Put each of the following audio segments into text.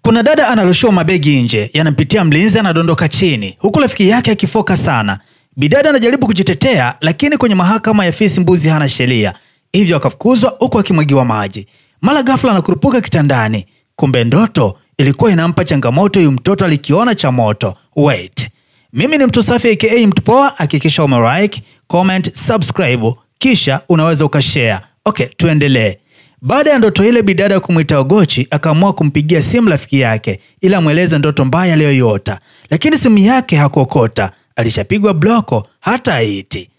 Kuna dada analushwa mabegi nje, yanampitia mlinzi anadondoka chini, huku rafiki yake akifoka sana. Bidada anajaribu kujitetea, lakini kwenye mahakama ya fisi mbuzi hana sheria, hivyo akafukuzwa huku akimwagiwa maji. Mara ghafla anakurupuka kitandani. Kumbe ndoto ilikuwa inampa changamoto huyu mtoto alikiona cha moto. Wait. Mimi ni Mtu Safi aka Mtu Poa. Hakikisha umelike, comment, subscribe, kisha unaweza ukashare. Okay, tuendelee. Baada ya ndoto ile, bidada kumuita Ogochi akaamua kumpigia simu rafiki yake ila mueleze ndoto mbaya aliyoiota, lakini simu yake hakuokota, alishapigwa bloko hata haiti.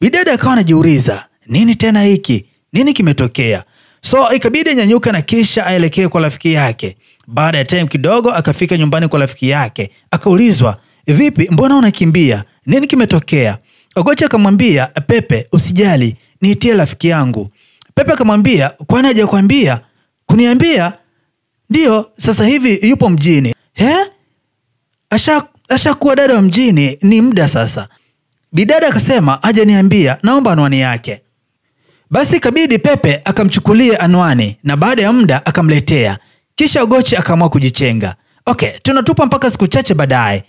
Bidada akawa anajiuliza, nini tena hiki? Nini kimetokea? So ikabidi nyanyuka na kisha aelekee kwa rafiki yake. Baada ya time kidogo akafika nyumbani kwa rafiki yake, akaulizwa, vipi, mbona unakimbia? Nini kimetokea? Ogochi akamwambia, Pepe, usijali, niitie rafiki yangu. Pepe akamwambia, kwani hajakwambia? Kuniambia? Ndio, sasa hivi yupo mjini. He? Ashakuwa dada wa mjini, ni muda sasa. Bidada akasema, hajaniambia, naomba anwani yake. Basi kabidi Pepe akamchukulia anwani na baada ya muda akamletea. Kisha Ogochi akaamua kujichenga. Okay, tunatupa mpaka siku chache baadaye.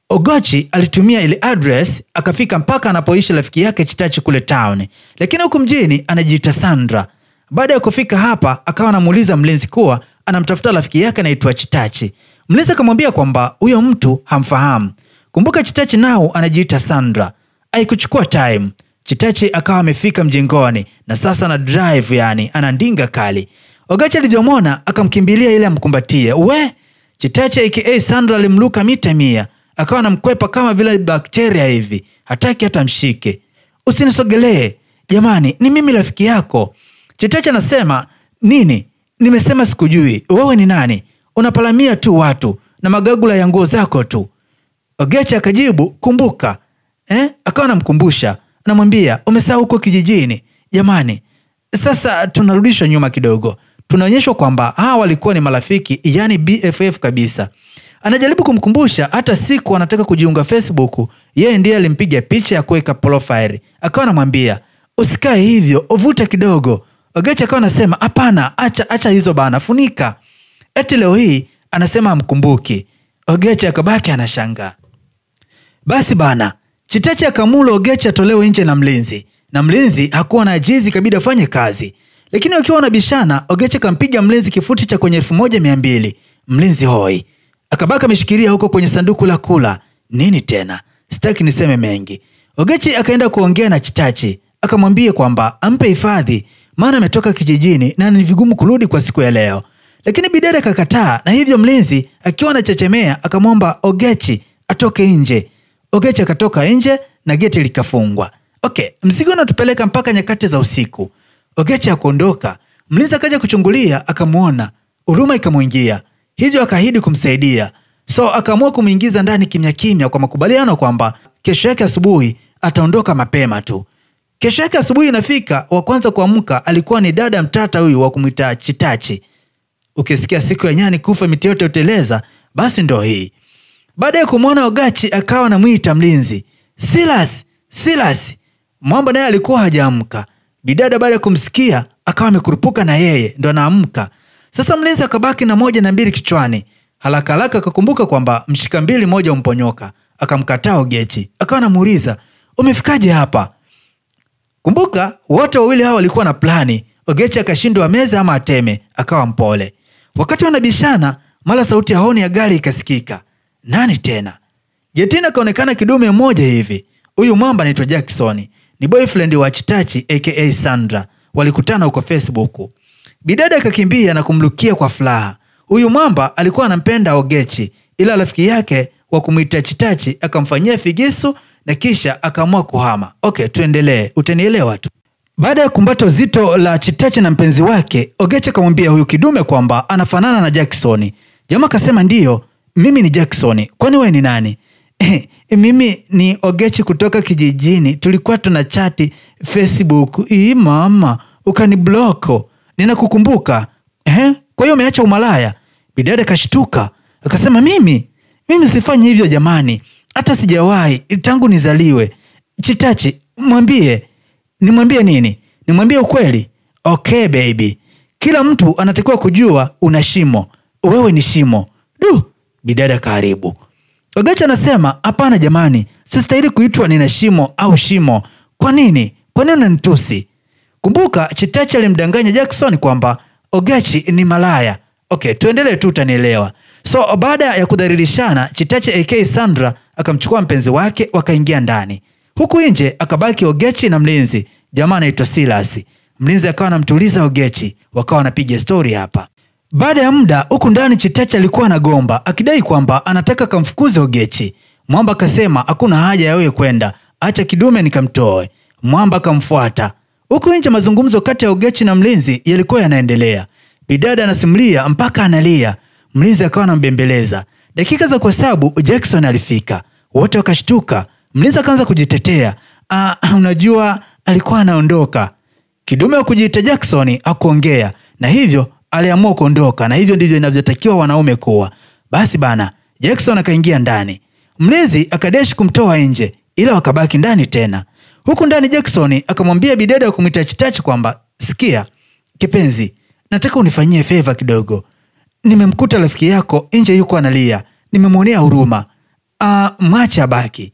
Ogochi alitumia ile address akafika mpaka anapoishi rafiki yake Chitachi kule town. Lakini huku mjini anajiita Sandra. Baada ya kufika hapa akawa anamuuliza mlinzi kuwa anamtafuta rafiki yake anaitwa Chitachi. Mlinzi akamwambia kwamba huyo mtu hamfahamu. Kumbuka Chitachi nao anajiita Sandra. Haikuchukua time. Chitachi akawa amefika mjengoni na sasa na drive, yani anandinga kali. Ogochi alijomona akamkimbilia ile amkumbatie. We, Chitachi aka Sandra alimluka mita 100. Akawa anamkwepa kama vile bakteria hivi, hataki hata mshike. Usinisogelee, jamani, ni mimi rafiki yako. Chitachi anasema, nini? Nimesema sikujui. Wewe ni nani? Unapalamia tu watu na magagula ya nguo zako tu. Ogochi akajibu, kumbuka. Akawa anamkumbusha, anamwambia, umesahau huko kijijini. Jamani, sasa tunarudishwa nyuma kidogo. Tunaonyeshwa kwamba hawa walikuwa ni marafiki, yani BFF kabisa. Anajaribu kumkumbusha hata siku anataka kujiunga Facebook, yeye ndiye alimpiga picha ya kuweka profile. Akawa anamwambia, usikae hivyo, uvuta kidogo. Ogochi akawa anasema, hapana, acha hizo bana, funika. Eti leo hii anasema hamkumbuki. Ogochi akabaki anashangaa. Basi bana, Chitachi akamula Ogochi atolewe nje na mlinzi. Na mlinzi hakuwa na ajizi, kabidi afanye kazi. Lakini wakiwa wanabishana, Ogochi akampiga mlinzi kifuti cha kwenye 1200. Mlinzi hoi. Akabaka ameshikilia huko kwenye sanduku la kula. Nini tena? Sitaki niseme mengi. Ogochi akaenda kuongea na Chitachi. Akamwambia kwamba ampe hifadhi, maana ametoka kijijini na ni vigumu kurudi kwa siku ya leo. Lakini bidada akakataa, na hivyo mlinzi akiwa anachechemea akamwomba Ogochi atoke nje. Ogochi akatoka nje na geti likafungwa. Okay, mzigo unatupeleka mpaka nyakati za usiku. Ogochi akaondoka. Mlinzi akaja kuchungulia, akamuona. Huruma ikamuingia. Hivyo akaahidi kumsaidia. So akaamua kumuingiza ndani kimya kimya kwa makubaliano kwamba kesho yake asubuhi ataondoka mapema tu. Kesho yake asubuhi inafika, wa kwanza kuamka alikuwa ni dada mtata huyu wa kumuita Chitachi. Ukisikia siku ya nyani kufa miti yote uteleza, basi ndo hii. Baada ya kumwona Ogochi akawa anamuita mlinzi, Silas. Mwamba naye alikuwa hajaamka. Bidada baada ya kumsikia akawa amekurupuka na yeye ndo anaamka. Sasa mlinzi akabaki na 1 na 2 kichwani. Haraka akakumbuka kwamba mshika 2 moja umponyoka. Akamkataa Ogochi. Akawa anamuuliza, umefikaje hapa? Kumbuka wote wawili hao walikuwa na plani. Ogochi akashindwa meza ama ateme, akawa mpole. Wakati wanabishana, mara sauti ya honi ya gari ikasikika. Nani tena? Getina kaonekana kidume mmoja hivi. Huyu mwamba anaitwa Jackson. Ni boyfriend wa Chitachi aka Sandra. Walikutana huko Facebook. Bidada akakimbia na kumlukia kwa furaha. Huyu mwamba alikuwa anampenda Ogochi, ila rafiki yake wa kumuita Chitachi akamfanyia figisu na kisha akaamua kuhama. Okay, tuendelee. Utanielewa tu. Baada ya kumbato zito la Chitachi na mpenzi wake, Ogochi akamwambia huyu kidume kwamba anafanana na Jackson. Jamaa akasema, ndio, mimi ni Jackson. Kwani wewe ni nani? Mimi ni Ogochi kutoka kijijini. Tulikuwa tunachati Facebook. Mama, ukanibloko. Ninakukumbuka. Kwa hiyo umeacha umalaya? Bidada kashtuka. Akasema, mimi sifanyi hivyo jamani. Hata sijawahi tangu nizaliwe. Chitachi, nimwambie nini? Nimwambie ukweli? Okay baby. Kila mtu anatakiwa kujua una shimo. Wewe ni shimo. Bidada karibu. Ogechi anasema, hapana jamani, sistahili kuitwa nina shimo au shimo. Kwa nini? Kwa nini unanitusi? Kumbuka Chitachi alimdanganya Jackson kwamba Ogechi ni malaya. Okay, tuendelee tu utanielewa. So baada ya kudhalilishana, Chitachi aka Sandra akamchukua mpenzi wake wakaingia ndani. Huku nje akabaki Ogechi na mlinzi, jamaa anaitwa Silas. Mlinzi akawa anamtuliza Ogechi, wakawa wanapiga story hapa. Baada ya muda huku ndani Chitachi alikuwa anagomba akidai kwamba anataka kumfukuze Ogechi. Mwamba akasema hakuna haja ya wewe kwenda, acha kidume nikamtoe. Mwamba akamfuata. Huku nje mazungumzo kati ya Ogechi na mlinzi yalikuwa yanaendelea. Bidada anasimulia mpaka analia. Mlinzi akawa anambembeleza. Dakika za kuhesabu Jackson alifika. Wote wakashtuka. Mlinzi akaanza kujitetea. Unajua alikuwa anaondoka. Kidume wa kujiita Jackson hakuongea na hivyo aliamua kuondoka, na hivyo ndivyo inavyotakiwa wanaume kuwa. Basi bana, Jackson akaingia ndani. Mlinzi akadeshi kumtoa nje, ila wakabaki ndani tena. Huku ndani Jackson akamwambia bidada wa kumwita Chitachi kwamba, sikia kipenzi, nataka unifanyie favor kidogo. Nimemkuta rafiki yako nje yuko analia. Nimemwonea huruma. Mwache abaki.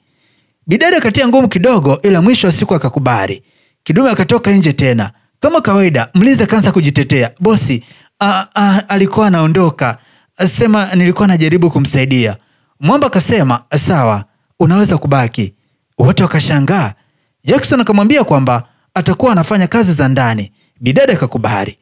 Bidada katia ngumu kidogo, ila mwisho wa siku akakubali. Kidume akatoka nje tena. Kama kawaida mlinzi akaanza kujitetea. Bosi, alikuwa anaondoka. Sema nilikuwa najaribu kumsaidia. Mwamba akasema, sawa, unaweza kubaki. Wote wakashangaa. Jackson akamwambia kwamba atakuwa anafanya kazi za ndani. Bidada akakubali.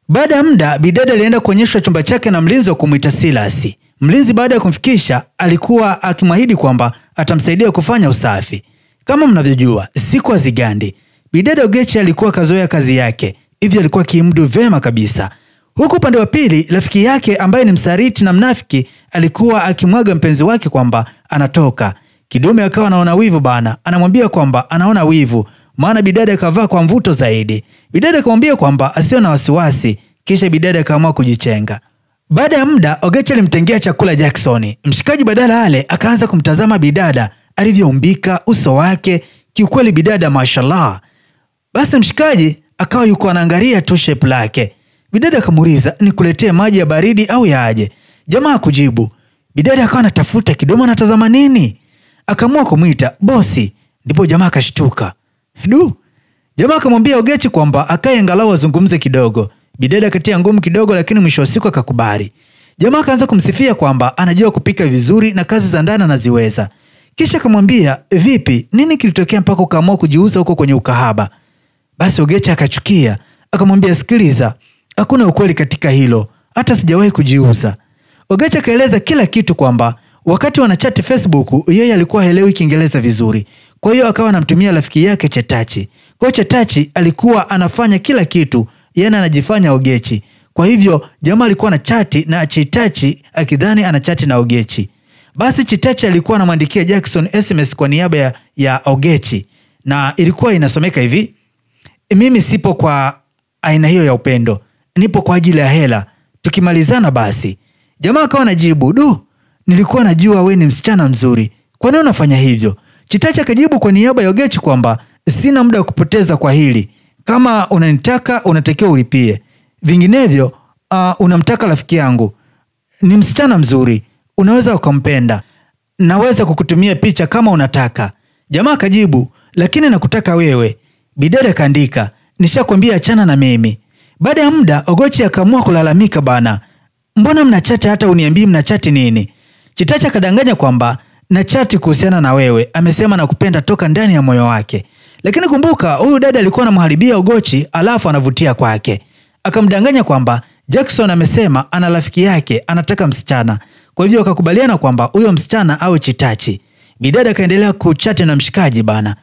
Baada ya muda bidada alienda kuonyeshwa chumba chake na mlinzi wa kumuita Silas. Mlinzi baada ya kumfikisha alikuwa akimwahidi kwamba atamsaidia kufanya usafi. Kama mnavyojua, siku hazigandi. Bidada Ogechi alikuwa kazoea kazi yake, hivyo alikuwa kimudu vema kabisa. Huku upande wa pili, rafiki yake ambaye ni msaliti na mnafiki alikuwa akimwaga mpenzi wake kwamba anatoka. Kidume akawa anaona wivu bana, anamwambia kwamba anaona wivu, maana bidada akavaa kwa mvuto zaidi. Bidada akamwambia kwamba asiwe na wasiwasi, kisha bidada akaamua kujichenga. Baada ya muda Ogechi alimtengea chakula Jackson. Mshikaji badala ale akaanza kumtazama bidada alivyoumbika, uso wake, kiukweli bidada mashallah. Basi mshikaji akawa yuko anaangalia tu shape lake. Bidada akamuuliza, nikuletee maji ya baridi au yaje? Jamaa kujibu. Bidada akawa anatafuta kidomo anatazama nini? Akaamua kumuita bosi. Ndipo jamaa akashtuka. Jamaa akamwambia Ogechi kwamba akae angalau azungumze kidogo. Bidada akatia ngumu kidogo, lakini mwisho wa siku akakubali. Jamaa akaanza kumsifia kwamba anajua kupika vizuri na kazi za ndani anaziweza. Kisha akamwambia, vipi, nini kilitokea mpaka ukaamua kujiuza huko kwenye ukahaba? Basi Ogechi akachukia, akamwambia, sikiliza, hakuna ukweli katika hilo, hata sijawahi kujiuza. Ogechi akaeleza kila kitu kwamba wakati wanachati Facebook yeye alikuwa haelewi Kiingereza vizuri. Kwa hiyo akawa anamtumia rafiki yake Chitachi. Kwa Chitachi alikuwa anafanya kila kitu, yeye anajifanya Ogechi. Kwa hivyo jamaa alikuwa anachati na Chitachi akidhani anachati na Ogechi. Basi Chitachi alikuwa anamwandikia Jackson SMS kwa niaba ya Ogechi, na ilikuwa inasomeka hivi: mimi sipo kwa aina hiyo ya upendo, nipo kwa ajili ya hela, tukimalizana basi. Jamaa akawa anajibu, nilikuwa najua we ni msichana mzuri, kwa nini unafanya hivyo? Chitachi akajibu kwa niaba ya Ogechi kwamba sina muda wa kupoteza kwa hili, kama unanitaka unatakiwa ulipie, vinginevyo unamtaka rafiki yangu, ni msichana mzuri, unaweza ukampenda, naweza kukutumia picha kama unataka. Jamaa akajibu, lakini nakutaka wewe. Bidada kaandika, nishakwambia achana na mimi. Baada ya muda Ogechi akaamua kulalamika, bana, mbona mnachati hata uniambii mnachati nini? Chitachi akadanganya kwamba na chati kuhusiana na wewe, amesema nakupenda toka ndani ya moyo wake. Lakini kumbuka huyu dada alikuwa anamharibia Ogechi alafu anavutia kwake. Akamdanganya kwamba Jackson amesema ana rafiki yake anataka msichana. Kwa hivyo wakakubaliana kwamba huyo msichana awe Chitachi. Bidada kaendelea kuchati na mshikaji, bana,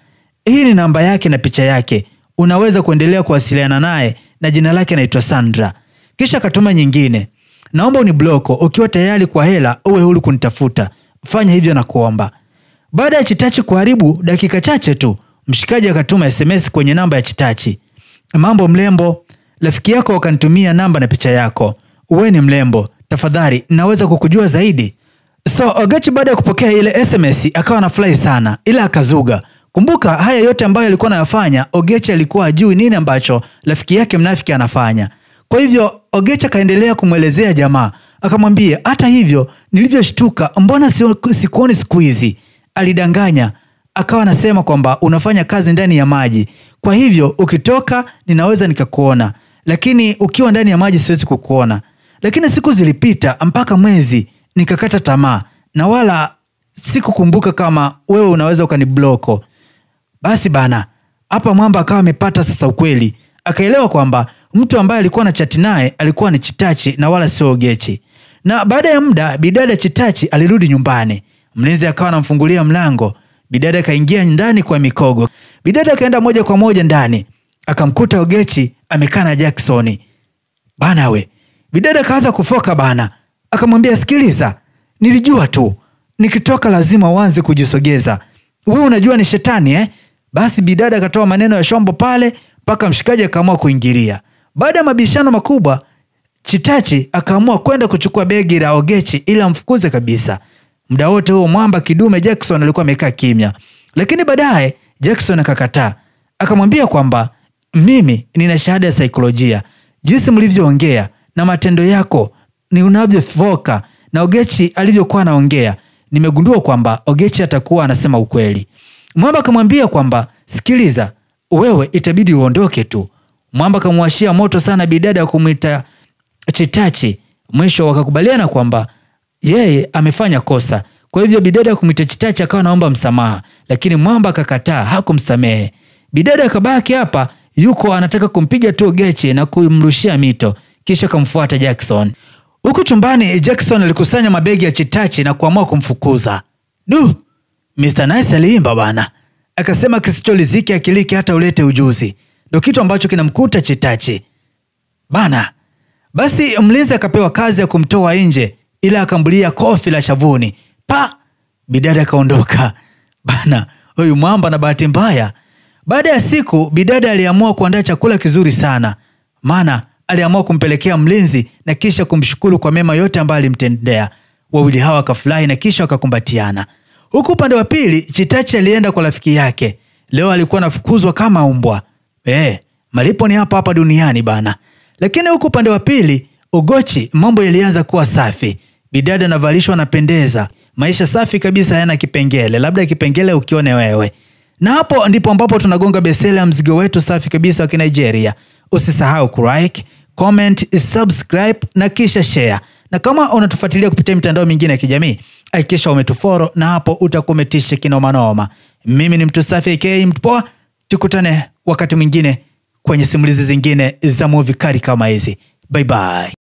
hii ni namba yake na picha yake, unaweza kuendelea kuwasiliana naye, na jina lake anaitwa Sandra. Kisha akatuma nyingine, naomba unibloko, ukiwa tayari kwa hela uwe huru kunitafuta, fanya hivyo na kuomba. Baada ya Chitachi kuharibu dakika chache tu, mshikaji akatuma SMS kwenye namba ya Chitachi, mambo mlembo, rafiki yako wakanitumia namba na picha yako, uwe ni mlembo, tafadhali naweza kukujua zaidi. So Ogechi baada ya kupokea ile SMS akawa anafurahi sana, ila akazuga. Kumbuka haya yote ambayo alikuwa anayafanya, Ogechi alikuwa hajui nini ambacho rafiki yake mnafiki anafanya. Kwa hivyo Ogechi akaendelea kumwelezea jamaa, akamwambia hata hivyo nilivyoshtuka, mbona sikuoni siku hizi? Alidanganya, akawa anasema kwamba unafanya kazi ndani ya maji, kwa hivyo ukitoka ninaweza nikakuona, lakini ukiwa ndani ya maji siwezi kukuona. Lakini siku zilipita mpaka mwezi, nikakata tamaa na wala sikukumbuka kama wewe unaweza ukanibloko. Basi bana, hapa mwamba akawa amepata sasa ukweli. Akaelewa kwamba mtu ambaye alikuwa na chati naye alikuwa ni Chitachi na wala sio Ogechi. Na baada ya muda bidada Chitachi alirudi nyumbani. Mlinzi akawa anamfungulia mlango. Bidada kaingia ndani kwa mikogo. Bidada kaenda moja kwa moja ndani. Akamkuta Ogechi amekaa na Jackson. Bana we. Bidada kaanza kufoka bana. Akamwambia, sikiliza, nilijua tu nikitoka lazima uanze kujisogeza. Wewe unajua ni shetani eh? Basi bidada akatoa maneno ya shombo pale mpaka mshikaji akaamua kuingilia. Baada ya mabishano makubwa, Chitachi akaamua kwenda kuchukua begi la Ogechi ili amfukuze kabisa. Muda wote huo mwamba kidume Jackson alikuwa amekaa kimya. Lakini baadaye Jackson akakataa. Akamwambia kwamba mimi nina shahada ya saikolojia. Jinsi mlivyoongea na matendo yako ni unavyofoka na Ogechi alivyokuwa anaongea, nimegundua kwamba Ogechi atakuwa anasema ukweli. Mwamba akamwambia kwamba sikiliza, wewe itabidi uondoke tu. Mwamba akamwashia moto sana bidada kumuita Chitachi. Mwisho wakakubaliana kwamba yeye amefanya kosa. Kwa hivyo bidada kumuita Chitachi akawa naomba msamaha, lakini mwamba akakataa, hakumsamehe. Bidada akabaki hapa yuko anataka kumpiga tu Ogechi na kumrushia mito, kisha kumfuata Jackson. Huko chumbani Jackson alikusanya mabegi ya Chitachi na kuamua kumfukuza. Mr. Nice aliimba bana. Akasema kisicholiziki akiliki hata ulete ujuzi. Ndio kitu ambacho kinamkuta Chitachi. Bana. Basi mlinzi akapewa kazi ya kumtoa nje, ila akambulia kofi la shavuni. Bidada akaondoka. Bana, huyu mwamba na bahati mbaya. Baada ya siku bidada aliamua kuandaa chakula kizuri sana. Maana aliamua kumpelekea mlinzi na kisha kumshukuru kwa mema yote ambayo alimtendea. Wawili hawa wakafurahi na kisha wakakumbatiana. Huku upande wa pili Chitachi alienda kwa rafiki yake. Leo alikuwa anafukuzwa kama umbwa. Malipo ni hapa hapa duniani bana. Lakini huku upande wa pili Ogechi mambo yalianza kuwa safi. Bidada anavalishwa anapendeza. Maisha safi kabisa, hayana kipengele. Labda kipengele ukione wewe. Na hapo ndipo ambapo tunagonga besela ya mzigo wetu safi kabisa wa Nigeria. Usisahau kulike, comment, subscribe na kisha share. Na kama unatufuatilia kupitia mitandao mingine ya kijamii, hakikisha umetufollow na hapo utakometisha kinoma noma. Mimi ni mtu safi aka mtu poa. Tukutane wakati mwingine kwenye simulizi zingine za movie kali kama hizi. Bye bye.